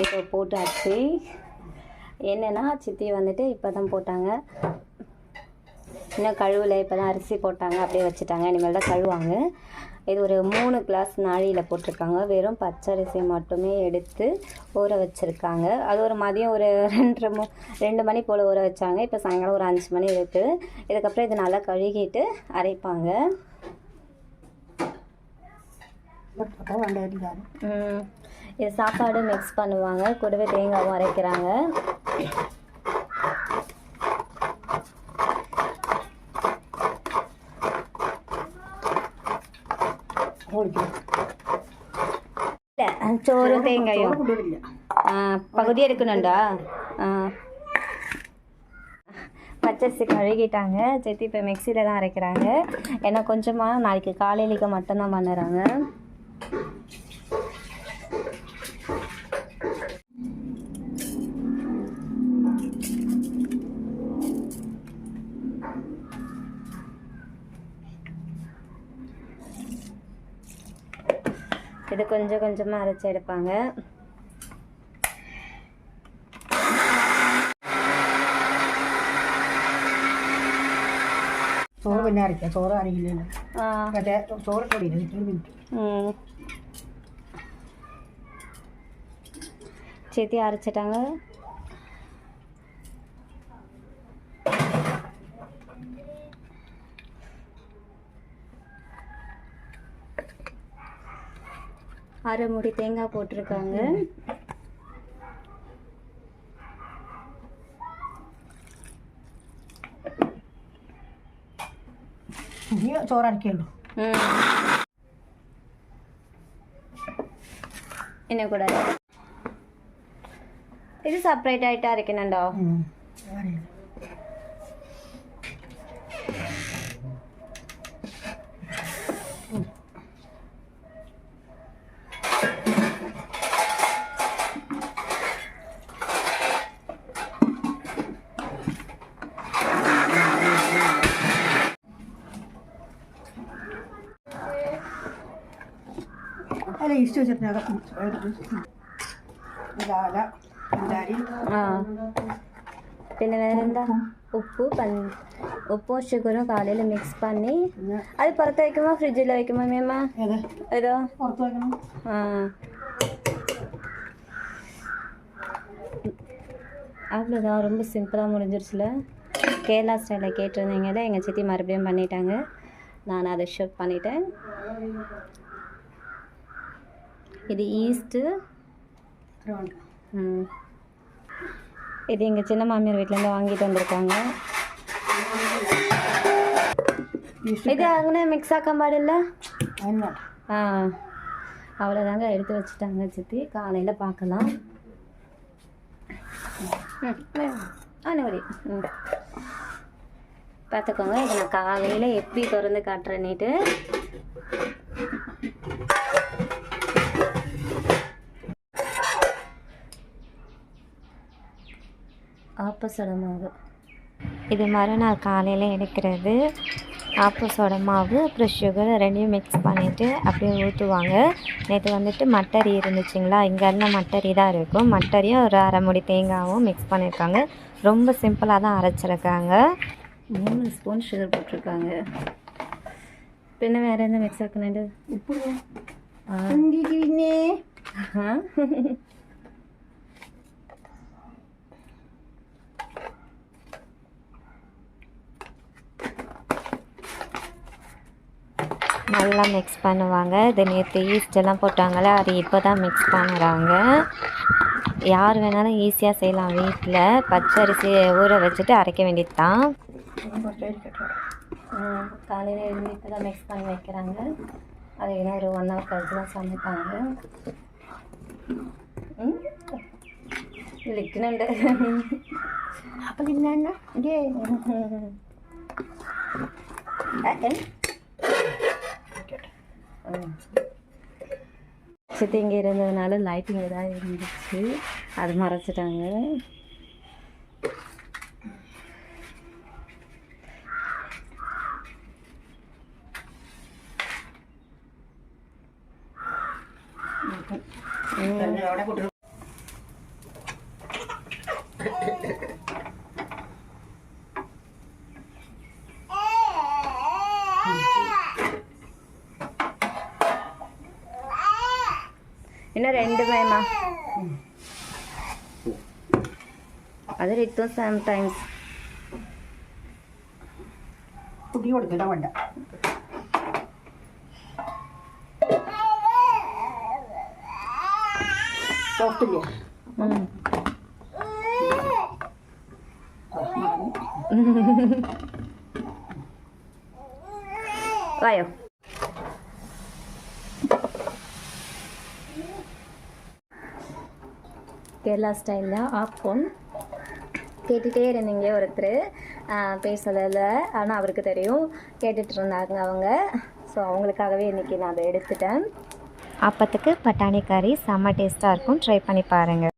இப்போ போட்டாச்சு. என்னென்னா சித்தி வந்துட்டு இப்போ தான் போட்டாங்க, இன்னும் கழுவலை. இப்போ தான் அரிசி போட்டாங்க, அப்படியே வச்சுட்டாங்க. இனிமேல் தான் கழுவாங்க. இது ஒரு 3 கிளாஸ் நாழியில் போட்டிருக்காங்க. வெறும் பச்சரிசி மட்டுமே எடுத்து ஊற வச்சுருக்காங்க. அது ஒரு மதியம் ஒரு 2 மணி போல் ஊற வச்சாங்க. இப்போ சாயங்காலம் ஒரு 5 மணி இருக்குது. இதுக்கப்புறம் இது நல்லா கழுகிட்டு அரைப்பாங்க. இது சாப்பாடு மிக்ஸ் பண்ணுவாங்க, கூடவே தேங்காவும் அரைக்கிறாங்க. சோறும் தேங்காயும் பகுதி எடுக்கணும்டா. பச்சரிசி கழுகிட்டாங்க. சித்தி இப்போ மிக்சியில் தான் அரைக்கிறாங்க. ஏன்னா கொஞ்சமாக நாளைக்கு காலையிலுக்கு மட்டும்தான் பண்ணுறாங்க. இது கொஞ்சம் கொஞ்சமாக அரைச்சி எடுப்பாங்க. ചോറ് പിന്നെ അരയ്ക്കാം. ചോറ് അരയില്ല, മറ്റേ ചോറ് പൊടിയില്ല. ചേത്തി അരച്ചിട്ടാங்க. அரை மூடி தேங்காய் போட்டிருக்காங்க. ചോറ് അരക്കുള്ളൂ. என்ன கூட இது செப்பரேட் ஆகிட்டு அரைக்கணுண்டோ? അല്ല ഇഷ്ടം വെച്ചിട്ടുണ്ടാകും. പിന്നെ വേറെന്താ? ഉപ്പും ഷുഗറും കാലയിൽ മിക്സ് பண்ணி அது പുറത്ത് വയ്ക്കുമോ ഫ്രിഡ്ജിൽ വയ്ക്കുമോ മേമ്മ? ഏതോ പുറത്ത് വയ്ക്കണം. அவ்வளோதான், ரொம்ப சிம்பிளாக முடிஞ்சிருச்சுல. கேரளா ஸ்டைலில் கேட்டிருந்தீங்கள, எங்கள் சித்தி மறுபடியும் பண்ணிட்டாங்க. நான் அதை ஷூட் பண்ணிட்டேன். இது ஈஸ்ட்டு. இது எங்கள் சின்ன மாமியார் வீட்டிலேருந்து வாங்கிட்டு வந்திருக்காங்க. இது அங்கே மிக்ஸ் ஆக்க பாடில்ல. அவ்வளோதாங்க, எடுத்து வச்சுட்டாங்க சித்தி. காலையில் பார்க்கலாம். அனுமதி பார்த்துக்கோங்க. இதை நான் காலையில் எப்படி திறந்து காட்டுறேன்னுட்டு. ஆப்பசோட மாவு இது மறுநாள் காலையில் எடுக்கிறது. ஆப்பசோட மாவு அப்புறம் சுகர் ரெண்டையும் மிக்ஸ் பண்ணிவிட்டு அப்படியே ஊற்றுவாங்க. நேற்று வந்துட்டு மட்டரி இருந்துச்சுங்களா, இங்கே இருந்த மட்டரி தான் இருக்கும். மட்டரியும் ஒரு அரை மூடி தேங்காயும் மிக்ஸ் பண்ணியிருக்காங்க. ரொம்ப சிம்பிளாக தான் அரைச்சிருக்காங்க. 3 ஸ்பூன் சுகர் போட்டிருக்காங்க. பின்ன வேறு எந்த மிக்ஸ் ஆக்கணுண்டு? உப்பு நல்லா மிக்ஸ் பண்ணுவாங்க. இது நேற்று ஈஸ்டெல்லாம் போட்டாங்களே, அது இப்போ தான் மிக்ஸ் பண்ணுறாங்க. யார் வேணாலும் ஈஸியாக செய்யலாம் வீட்டில். பச்சரிசி ஊற வச்சுட்டு அரைக்க வேண்டியது தான். காலையில் எழுந்து இப்போ தான் மிக்ஸ் பண்ணி வைக்கிறாங்க. அது இன்னும் ஒரு 1 ஹவர் கழிச்சு தான் சமைப்பாங்க. விളിക്കുന്നുണ്ട്. അപ്പം പിന്നെ சித்தி இங்கே இருந்ததுனால லைட்டிங் தான் இருந்துச்சு, அது மறைச்சிட்டாங்க. இன்னும் 2 மேமா அது ரித்தும் சம்டைம்ஸ் കുട്ടി കൊടുത്തിട്ടാ വേണ്ട സോഫ്റ്റ് ഇല്ലേ വായോ கேரளா ஸ்டைலில் ஆப்பம் கேட்டுகிட்டே இருந்தீங்க ஒருத்தர் பேர் சொல்லலை ஆனால் அவருக்கு தெரியும் கேட்டுட்டு இருந்தாங்க அவங்க. ஸோ அவங்களுக்காகவே இன்றைக்கி நான் அதை எடுத்துட்டேன். ஆப்பத்துக்கு பட்டாணி கறி செம்ம டேஸ்ட்டாக இருக்கும், ட்ரை பண்ணி பாருங்கள்.